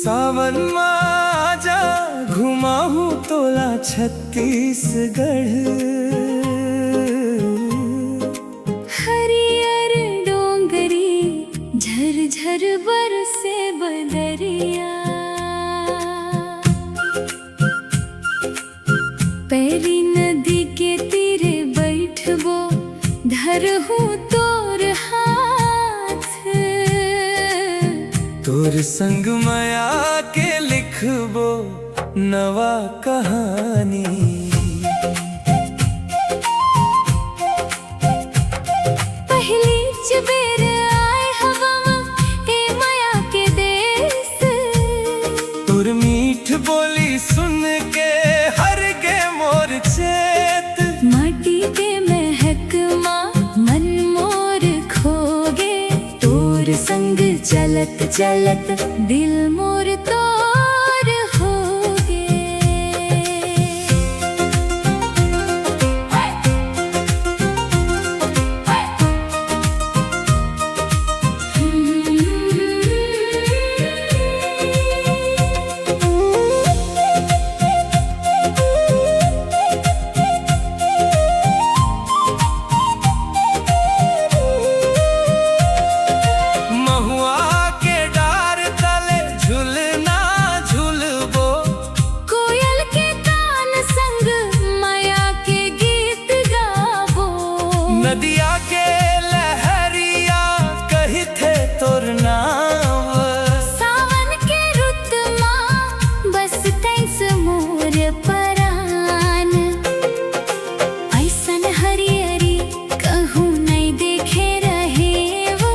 सावन आजा घुमाहूं तोला छत्तीसगढ़। हरियर डोंगरी झरझर बरसे बदरिया, पैरी नदी के तीरे बैठबो धरहूं तोर हाथ। तोर संग माया के लिखबो नवा कहानी। पहली चबेर आए हवा ए माया के देश। तोर मीठ बोली सुन के हर के मोर चेत। माटी के महक माँ मन मोर खोगे, तोर संग चलत चलत दिल मोर तोर होगे। नदिया के लहरिया कही थे तोर नाम। सावन के रुत माँ बस तैस मोर परान। ऐसन हरियरी कहूँ नहीं देखे रहे वो,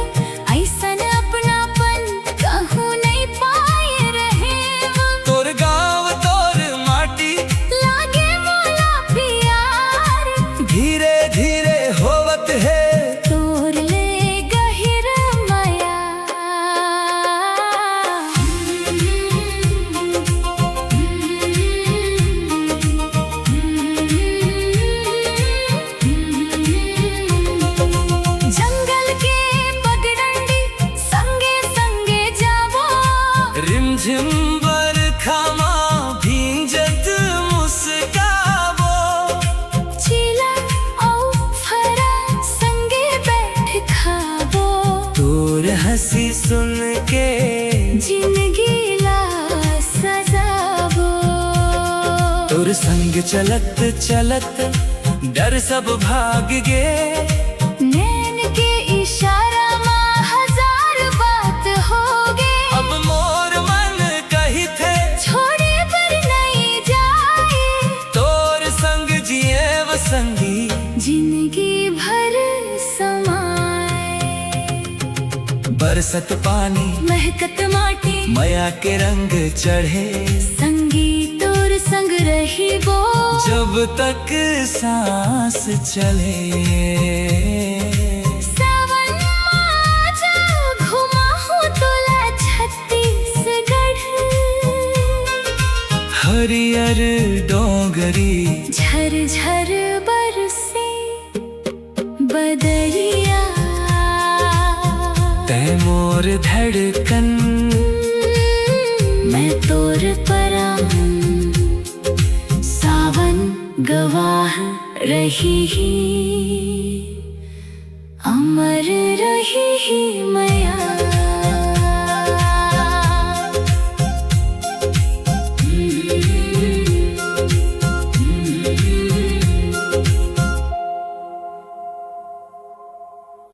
ऐसन अपनापन कहूँ नहीं पाए रहे वो। तोर गाँव तोर माटी लागे मोला प्यार, धीरे धीरे होवत है तोर ले गहिर माया। जंगल के पगडंडी संगे संगे जावो, रिमझिम बरखा माँ भींजत मुस्कावो। चीला औ फरा संगे बैठ खावो। तोर हंसी सुन के जिंदगी ला सजावो। तोर संग चलत चलत डर सब भाग गे। नैन के इशारा माँ हजार बात होगे। अब मोर मन कही थे छोड़े पर नहीं जाए, तोर संग जिए व संगी जिंदगी भर समाए। बरसत पानी महकत माटी माया के रंग चढ़े। संगी तोर संग रही वो, जब तक सांस चले। सावन आजा घुमाहूं तोला छत्तीसगढ़। हरियर डोंगरी झरझर बरसे बदरिया, तै मोर धड़कन मैं तोर परान। सावन गवाह रही, अमर रही मैं।